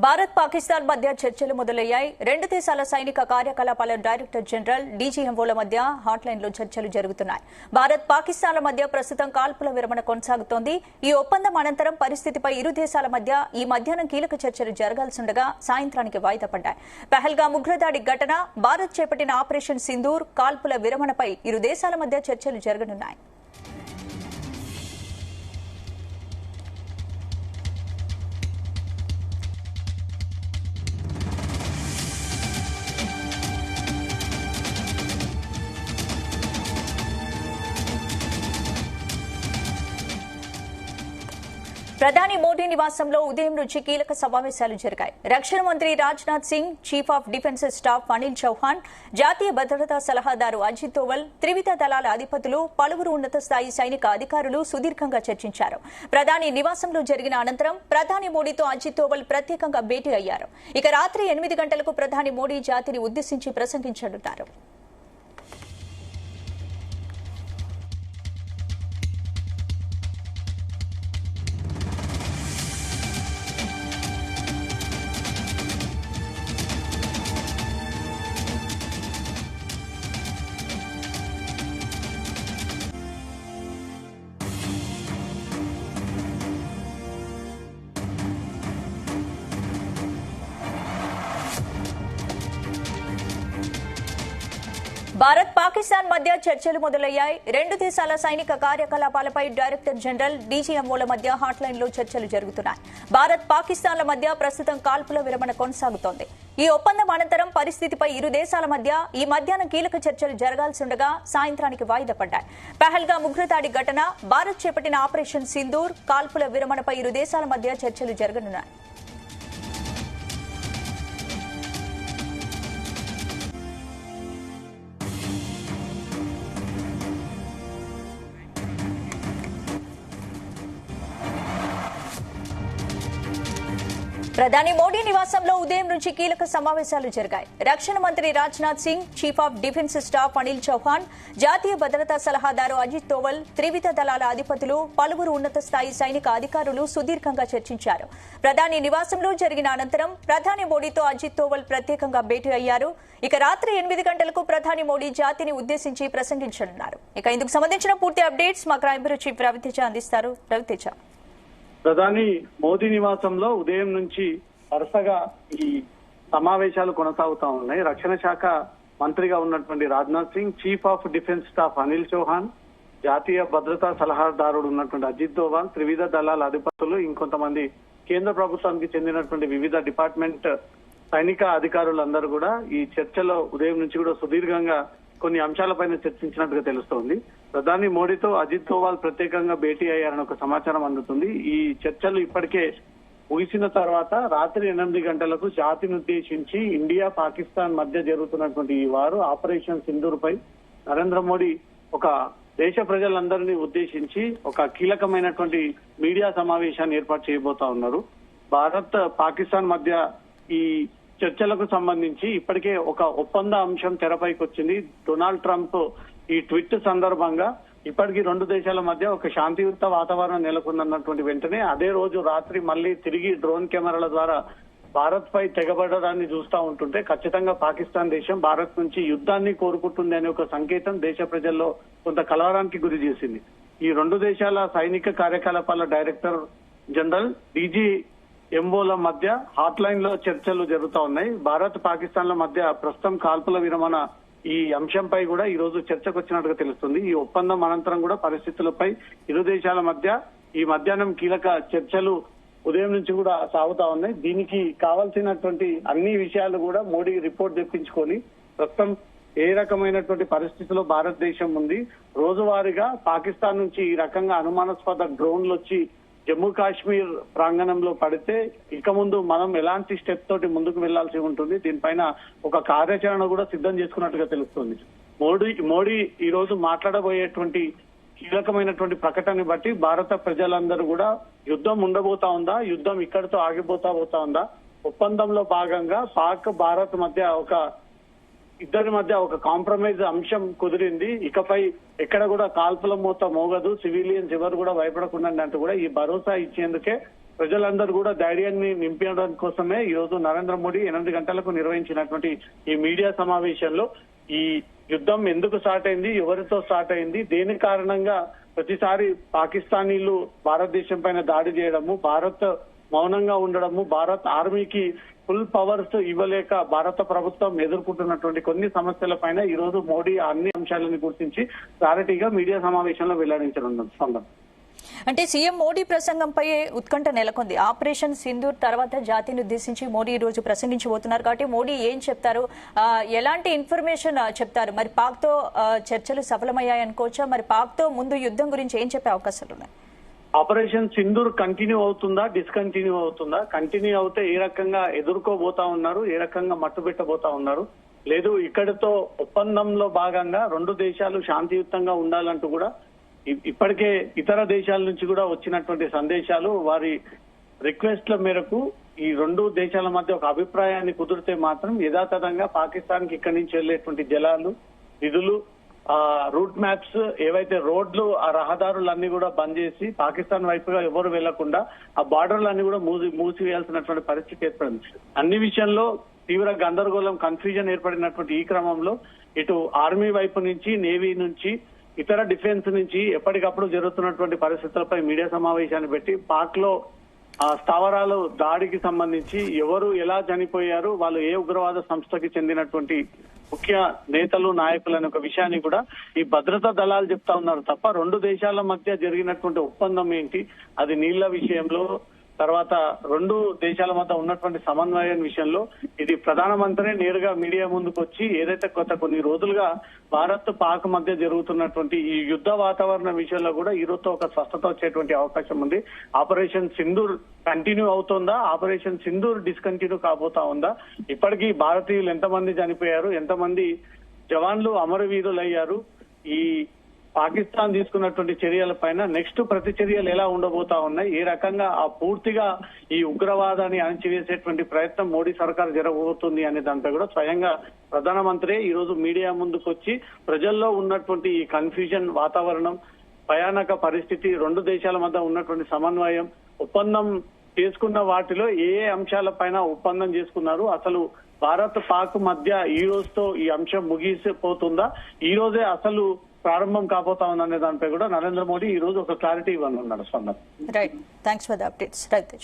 భారత్ పాకిస్తాన్ మధ్య చర్చలు మొదలయ్యాయి. రెండు దేశాల సైనిక కార్యకలాపాల డైరెక్టర్ జనరల్ డీజీఎంఓల మధ్య హాట్లైన్లో చర్చలు జరుగుతున్నాయి. భారత్ పాకిస్తాన్ల మధ్య ప్రస్తుతం కాల్పుల విరమణ కొనసాగుతోంది. ఈ ఒప్పందం అనంతరం పరిస్థితిపై ఇరు దేశాల మధ్య ఈ మధ్యాహ్నం కీలక చర్చలు జరగాల్సిండగా సాయంత్రానికి వాయిదా పడ్డాయి. పహల్గామ్ ఉగ్రదాడి ఘటన, భారత్ చేపట్టిన ఆపరేషన్ సింధూర్, కాల్పుల విరమణపై ఇరు దేశాల మధ్య చర్చలు జరగనున్నాయి. ప్రధాని మోదీ నివాసంలో ఉదయం నుంచి కీలక సమావేశాలు జరిగాయి. రక్షణ మంత్రి Rajnath Singh, chief of defence staff Anil Chauhan, జాతీయ భద్రతా సలహాదారు అజిత్ దోవల్, త్రివిధ దళాల అధిపతులు, పలువురు ఉన్నత స్థాయి సైనిక అధికారులు సుదీర్ఘంగా చర్చించారు. ప్రధాని నివాసంలో జరిగిన అనంతరం ప్రధాని మోడీతో అజిత్ దోవల్ ప్రత్యేకంగా భేటీ అయ్యారు. ఇక రాత్రి 8 గంటలకు ప్రధాని మోడీ జాతిని ఉద్దేశించి ప్రసంగించనున్నారు. భారత్ పాకిస్తాన్ మధ్య చర్చలు మొదలయ్యాయి. రెండు దేశాల సైనిక కార్యకలాపాలపై డైరెక్టర్ జనరల్ డీజీఎంఓల మధ్య హాట్లైన్లో చర్చలు జరుగుతున్నాయి. భారత్ పాకిస్తాన్ల మధ్య ప్రస్తుతం కాల్పుల విరమణ కొనసాగుతోంది. ఈ ఒప్పందం అనంతరం పరిస్థితిపై ఇరు దేశాల మధ్య ఈ మధ్యాహ్నం కీలక చర్చలు జరగాల్సిండగా సాయంత్రానికి వాయిదా పడ్డాయి. పహల్గామ్ ఉగ్రదాడి ఘటన, భారత్ చేపట్టిన ఆపరేషన్ సింధూర్, కాల్పుల విరమణపై ఇరు దేశాల మధ్య చర్చలు జరగనున్నాయి. ప్రధాని మోడీ నివాసంలో ఉదయం నుంచి కీలక సమావేశాలు జరిగాయి. రక్షణ మంత్రి Rajnath Singh, chief of defence staff Anil Chauhan, జాతీయ భద్రతా సలహాదారు అజిత్ దోవల్, త్రివిధ దళాల అధిపతులు, పలువురు ఉన్నత స్థాయి సైనిక అధికారులు సుదీర్ఘంగా చర్చించారు. ప్రధాని నివాసంలో జరిగిన అనంతరం ప్రధాని మోడీతో అజిత్ దోవల్ ప్రత్యేకంగా భేటీ అయ్యారు. ఇక రాత్రి 8 గంటలకు ప్రధాని మోడీ జాతిని ఉద్దేశించి ప్రసంగించనున్నారు. ఇక ఇందుకు సంబంధించిన పూర్తి అప్డేట్స్ మా క్రైమ్ బ్యూరో చీఫ్ రవితేజ అందిస్తారు. రవితేజ, ప్రధాని మోదీ నివాసంలో ఉదయం నుంచి వరుసగా ఈ సమావేశాలు కొనసాగుతా ఉన్నాయి. రక్షణ శాఖ మంత్రిగా ఉన్నటువంటి Rajnath Singh, chief of defence staff Anil Chauhan, జాతీయ భద్రతా సలహాదారుడు ఉన్నటువంటి అజిత్ దోవల్, త్రివిధ దళాల అధిపతులు, ఇంకొంతమంది కేంద్ర ప్రభుత్వానికి చెందినటువంటి వివిధ డిపార్ట్మెంట్ సైనిక అధికారులందరూ కూడా ఈ చర్చలో ఉదయం నుంచి కూడా సుదీర్ఘంగా కొన్ని అంశాలపైన చర్చించినట్టుగా తెలుస్తోంది. ప్రధాని మోడీతో అజిత్ దోవల్ ప్రత్యేకంగా భేటీ అయ్యారని ఒక సమాచారం అందుతుంది. ఈ చర్చలు ఇప్పటికే ముగిసిన తర్వాత రాత్రి 8 గంటలకు జాతిని ఉద్దేశించి ఇండియా పాకిస్తాన్ మధ్య జరుగుతున్నటువంటి ఈ వారు ఆపరేషన్ సింధూర్ పై నరేంద్ర మోడీ ఒక దేశ ప్రజలందరినీ ఉద్దేశించి ఒక కీలకమైనటువంటి మీడియా సమావేశాన్ని ఏర్పాటు చేయబోతా ఉన్నారు. భారత్ పాకిస్తాన్ మధ్య ఈ చర్చలకు సంబంధించి ఇప్పటికే ఒక ఒప్పంద అంశం తెరపైకి వచ్చింది. డొనాల్డ్ ట్రంప్ ఈ ట్వీట్ సందర్భంగా ఇప్పటికీ రెండు దేశాల మధ్య ఒక శాంతియుత వాతావరణం నెలకొందన్నటువంటి వెంటనే అదే రోజు రాత్రి మళ్లీ తిరిగి డ్రోన్ కెమెరాల ద్వారా భారత్ పై తెగబడడాన్ని చూస్తూ ఉంటుంటే ఖచ్చితంగా పాకిస్తాన్ దేశం భారత్ నుంచి యుద్ధాన్ని కోరుకుంటుంది అనే ఒక సంకేతం దేశ ప్రజల్లో కొంత కలవరానికి గురి చేసింది. ఈ రెండు దేశాల సైనిక కార్యకలాపాల డైరెక్టర్ జనరల్ డీజీఎంఓల మధ్య హాట్లైన్ లో చర్చలు జరుగుతూ ఉన్నాయి. భారత్ పాకిస్తాన్ల మధ్య ప్రస్తుతం కాల్పుల విరమణ ఈ అంశంపై కూడా ఈ రోజు చర్చకు వచ్చినట్టుగా తెలుస్తుంది. ఈ ఒప్పందం అనంతరం కూడా పరిస్థితులపై ఇరు దేశాల మధ్య ఈ మధ్యాహ్నం కీలక చర్చలు ఉదయం నుంచి కూడా సాగుతా ఉన్నాయి. దీనికి కావాల్సినటువంటి అన్ని విషయాలు కూడా మోడీ రిపోర్ట్ తెప్పించుకొని ప్రస్తుతం ఏ రకమైనటువంటి పరిస్థితిలో భారతదేశం ఉంది, రోజువారీగా పాకిస్తాన్ నుంచి ఈ రకంగా అనుమానాస్పద డ్రోన్లు వచ్చి జమ్మూ కాశ్మీర్ ప్రాంగణంలో పడితే ఇక ముందు మనం ఎలాంటి స్టెప్ తోటి ముందుకు వెళ్లాల్సి ఉంటుంది, దీనిపైన ఒక కార్యాచరణ కూడా సిద్ధం చేసుకున్నట్టుగా తెలుస్తుంది. మోడీ ఈ రోజు మాట్లాడబోయేటువంటి కీలకమైనటువంటి ప్రకటనని బట్టి భారత ప్రజలందరూ కూడా యుద్ధం ఉండబోతా ఉందా, యుద్ధం ఇక్కడితో ఆగిపోతా ఉందా, ఒప్పందంలో భాగంగా పాక్ భారత్ మధ్య ఇద్దరి మధ్య ఒక కాంప్రమైజ్ అంశం కుదిరింది, ఇకపై ఎక్కడ కూడా కాల్పుల మూత మోగదు, సివిలియన్స్ ఎవరు కూడా భయపడకుండా అంటూ కూడా ఈ భరోసా ఇచ్చేందుకే ప్రజలందరూ కూడా ధైర్యాన్ని నింపడం కోసమే ఈ రోజు నరేంద్ర మోడీ 8 గంటలకు నిర్వహించినటువంటి ఈ మీడియా సమావేశంలో ఈ యుద్ధం ఎందుకు స్టార్ట్ అయింది, ఎవరితో స్టార్ట్ అయింది, దేని కారణంగా ప్రతిసారి పాకిస్తానీలు భారతదేశం పైన దాడి చేయడము, భారత్ మౌనంగా ఉండడము, భారత్ ఆర్మీకి ఫుల్ పవర్స్ ఇవ్వలేక భారత ప్రభుత్వం ఎదుర్కొంటున్నటువంటి కొన్ని సమస్యల పైన ఈ రోజు మోడీ అన్ని అంశాలను గుర్తించి క్లారిటీగా మీడియా సమావేశంలో వెల్లడించనున్నారు. అంటే సీఎం మోడీ ప్రసంగంపై ఉత్కంఠ నెలకొంది. ఆపరేషన్ సింధూర్ తర్వాత జాతిని ఉద్దేశించి మోడీ ఈ రోజు ప్రసంగించబోతున్నారు కాబట్టి మోడీ ఏం చెప్తారు, ఎలాంటి ఇన్ఫర్మేషన్ చెప్తారు, మరి పాక్ తో చర్చలు సఫలమయ్యాయనుకోవచ్చా, మరి పాక్ తో ముందు యుద్ధం గురించి ఏం చెప్పే అవకాశాలు ఉన్నాయి? ఆపరేషన్ సింధూర్ కంటిన్యూ అవుతుందా, డిస్కంటిన్యూ అవుతుందా? కంటిన్యూ అవుతే ఏ రకంగా ఎదుర్కోబోతా ఉన్నారు, ఏ రకంగా మట్టు పెట్టబోతా ఉన్నారు, లేదు ఇక్కడితో ఒప్పందంలో భాగంగా 2 దేశాలు శాంతియుతంగా ఉండాలంటూ కూడా ఇప్పటికే ఇతర దేశాల నుంచి కూడా వచ్చినటువంటి సందేశాలు, వారి రిక్వెస్ట్ల మేరకు ఈ 2 దేశాల మధ్య ఒక అభిప్రాయాన్ని కుదిరితే మాత్రం యథాతథంగా పాకిస్తాన్ కి ఇక్కడి నుంచి వెళ్లేటువంటి జలాలు, నిధులు, రూట్ మ్యాప్స్, ఏవైతే రోడ్లు, ఆ రహదారులన్నీ కూడా బంద్ చేసి పాకిస్తాన్ వైపుగా ఎవరు వెళ్లకుండా ఆ బార్డర్లన్నీ కూడా మూసివేయాల్సినటువంటి పరిస్థితి ఏర్పడింది. అన్ని విషయంలో తీవ్ర గందరగోళం, కన్ఫ్యూజన్ ఏర్పడినటువంటి ఈ క్రమంలో ఇటు ఆర్మీ వైపు నుంచి, నేవీ నుంచి, ఇతర డిఫెన్స్ నుంచి ఎప్పటికప్పుడు జరుగుతున్నటువంటి పరిస్థితులపై మీడియా సమావేశాన్ని పెట్టి పాక్ లో స్థావరాలు దాడికి సంబంధించి ఎవరు ఎలా చనిపోయారు, వాళ్ళు ఏ ఉగ్రవాద సంస్థకి చెందినటువంటి ముఖ్య నేతలు, నాయకులు అనే ఒక విషయాన్ని కూడా ఈ భద్రతా దళాలు చెప్తా ఉన్నారు తప్ప 2 దేశాల మధ్య జరిగినటువంటి ఒప్పందం ఏంటి, అది నీళ్ల విషయంలో, తర్వాత 2 దేశాల మధ్య ఉన్నటువంటి సమన్వయం విషయంలో ఇది ప్రధానమంత్రి నేరుగా మీడియా ముందుకు వచ్చి ఏదైతే కొన్ని రోజులుగా భారత్ పాక్ మధ్య జరుగుతున్నటువంటి ఈ యుద్ధ వాతావరణం విషయంలో కూడా ఈ రోజుతో ఒక స్పష్టత వచ్చేటువంటి అవకాశం ఉంది. ఆపరేషన్ సింధూర్ కంటిన్యూ అవుతుందా, ఆపరేషన్ సింధూర్ డిస్కంటిన్యూ కాబోతా ఉందా, ఇప్పటికీ భారతీయులు ఎంతమంది చనిపోయారు, ఎంతమంది జవాన్లు అమరవీరులయ్యారు, ఈ పాకిస్తాన్ తీసుకున్నటువంటి చర్యల పైన నెక్స్ట్ ప్రతి చర్యలు ఎలా ఉండబోతా ఉన్నాయి, ఏ రకంగా ఆ పూర్తిగా ఈ ఉగ్రవాదాన్ని అణచివేసేటువంటి ప్రయత్నం మోడీ సర్కార్ జరగబోతుంది అనే దాంట్లో కూడా స్వయంగా ప్రధానమంత్రి ఈ రోజు మీడియా ముందుకు వచ్చి ప్రజల్లో ఉన్నటువంటి ఈ కన్ఫ్యూజన్ వాతావరణం, భయానక పరిస్థితి, 2 దేశాల మధ్య ఉన్నటువంటి సమన్వయం, ఒప్పందం చేసుకున్న వాటిలో ఏ అంశాలపైన ఒప్పందం చేసుకున్నారు, అసలు భారత్ పాక్ మధ్య ఈ రోజుతో ఈ అంశం ముగిసిపోతుందా, ఈ రోజే అసలు ప్రారంభం కాబోతా ఉందనే దానిపై కూడా నరేంద్ర మోడీ ఈ రోజు ఒక క్లారిటీ ఇవ్వనున్నాడు. Right, thanks for the updates. Right.